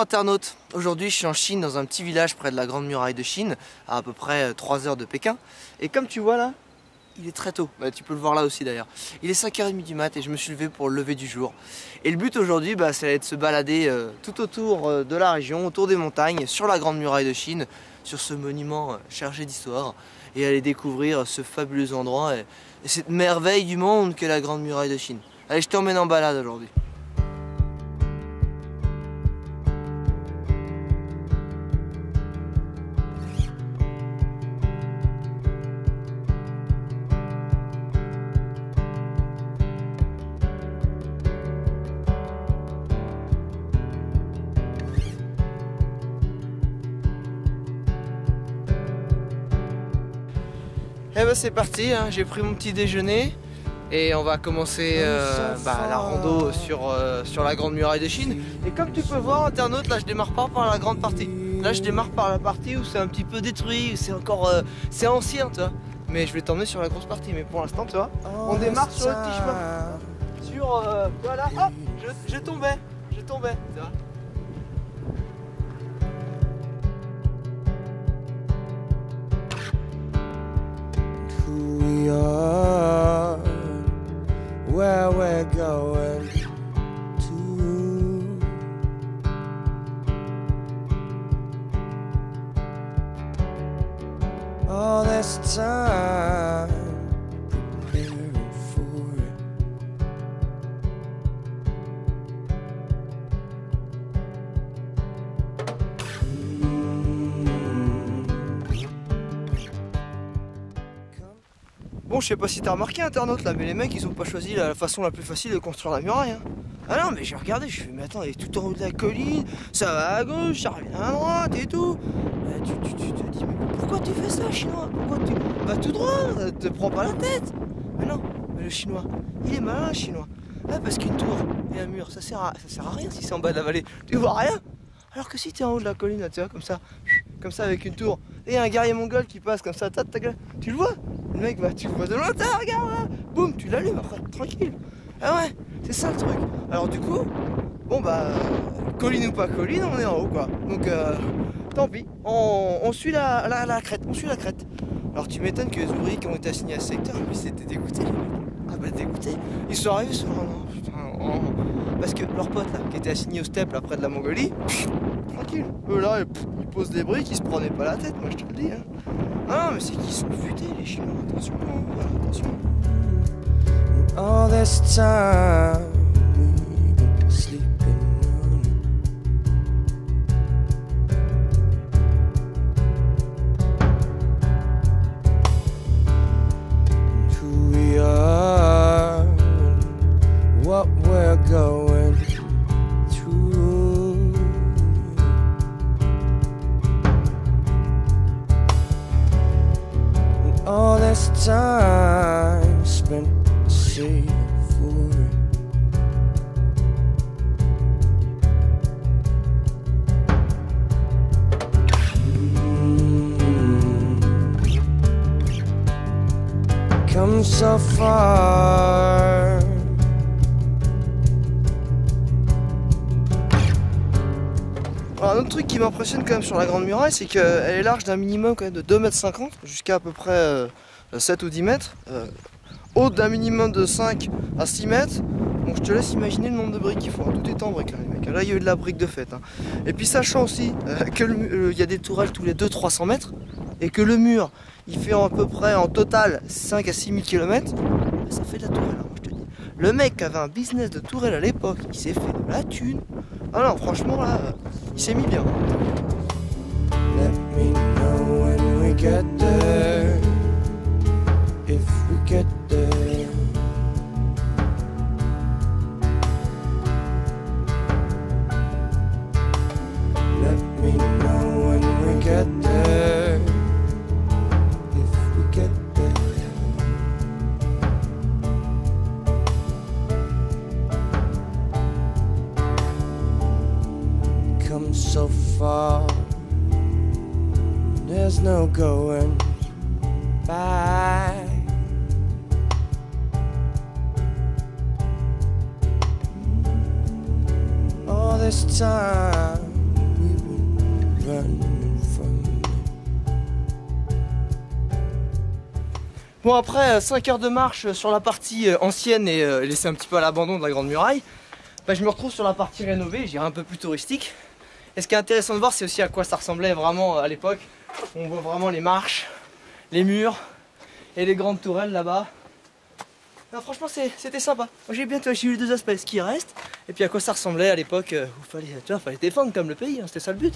internautes, aujourd'hui je suis en Chine dans un petit village près de la Grande Muraille de Chine, à peu près 3 heures de Pékin. Et comme tu vois là, il est très tôt, tu peux le voir là aussi d'ailleurs. Il est 5h30 du mat et je me suis levé pour le lever du jour. Et le but aujourd'hui, ça va être de se balader tout autour de la région, autour des montagnes, sur la Grande Muraille de Chine, sur ce monument chargé d'histoire, et aller découvrir ce fabuleux endroit et cette merveille du monde qu'est la Grande Muraille de Chine. Allez, je t'emmène en balade aujourd'hui. Et c'est parti, hein. J'ai pris mon petit déjeuner et on va commencer la rando sur la Grande Muraille de Chine. Et comme tu peux voir, internaute, là je démarre pas par la grande partie. Là je démarre par la partie où c'est un petit peu détruit, où c'est encore c'est ancien, tu vois. Mais je vais t'emmener sur la grosse partie. Mais pour l'instant, tu vois, on démarre sur le petit chemin. Sur voilà, hop, je tombais, tu vois. We are where we're going to. All this time preparing for it. Bon, je sais pas si t'as remarqué, internaute, là, mais les mecs ils ont pas choisi la façon la plus facile de construire la muraille. Hein. Ah non, mais j'ai regardé, je fais, mais attends, il est tout en haut de la colline, ça va à gauche, ça revient à droite et tout. Tu te dis, mais pourquoi tu fais ça, chinois? Pourquoi tu vas tout droit, te prends pas la tête? Mais non, mais le chinois, il est malin, le chinois. Ah, parce qu'une tour et un mur, ça sert à rien si c'est en bas de la vallée, tu vois rien. Alors que si t'es en haut de la colline, là, tu vois, comme ça avec une tour, et un guerrier mongol qui passe comme ça, tu le vois? Le mec, tu le vois de loin, regarde là, boum, tu l'allumes après, tranquille. Ah ouais, c'est ça le truc. Alors du coup, bon colline ou pas colline, on est en haut quoi. Donc tant pis, on suit la crête, Alors tu m'étonnes que les ouvriers qui ont été assignés à ce secteur, mais c'était dégoûté. Ah dégoûté. Ils sont arrivés sur parce que leur pote là, qui était assigné au steppe là près de la Mongolie, tranquille. Eux là, ils posent des briques, ils se prenaient pas la tête, moi je te le dis. Hein. Ah mais c'est qu'ils sont futés les Chinois, attention, attention. All this time we've been sleeping on. Who we are and what we're going through. And all this time spent saving for it. Come so far. Alors, un autre truc qui m'impressionne quand même sur la Grande Muraille, c'est qu'elle est large d'un minimum quand même de 2,50 m jusqu'à à peu près 7 ou 10 mètres. Haute d'un minimum de 5 à 6 mètres. Donc je te laisse imaginer le nombre de briques qu'il faut. Tout est en briques là, les mecs. Là il y a eu de la brique de fête. Hein. Et puis sachant aussi qu'il y a des tourelles tous les 200-300 mètres et que le mur il fait à peu près en total 5 à 6 000 km, ça fait de la tourelle, hein, moi je te dis. Le mec qui avait un business de tourelle à l'époque, il s'est fait de la thune. Ah non, franchement là, il s'est mis bien. Let me know when we get there. If we get there. Let me know when we get there. If we get there. Come so far, there's no going back. All this time running from me. Bon, après 5 heures de marche sur la partie ancienne et laissée un petit peu à l'abandon de la Grande Muraille, bah, je me retrouve sur la partie rénovée, je dirais un peu plus touristique. Et ce qui est intéressant de voir, c'est aussi à quoi ça ressemblait vraiment à l'époque. On voit vraiment les marches, les murs et les grandes tourelles là-bas. Franchement, c'était sympa. J'ai bien eu les deux aspects, ce qui reste, et puis à quoi ça ressemblait à l'époque où fallait défendre comme le pays, hein, c'était ça le but.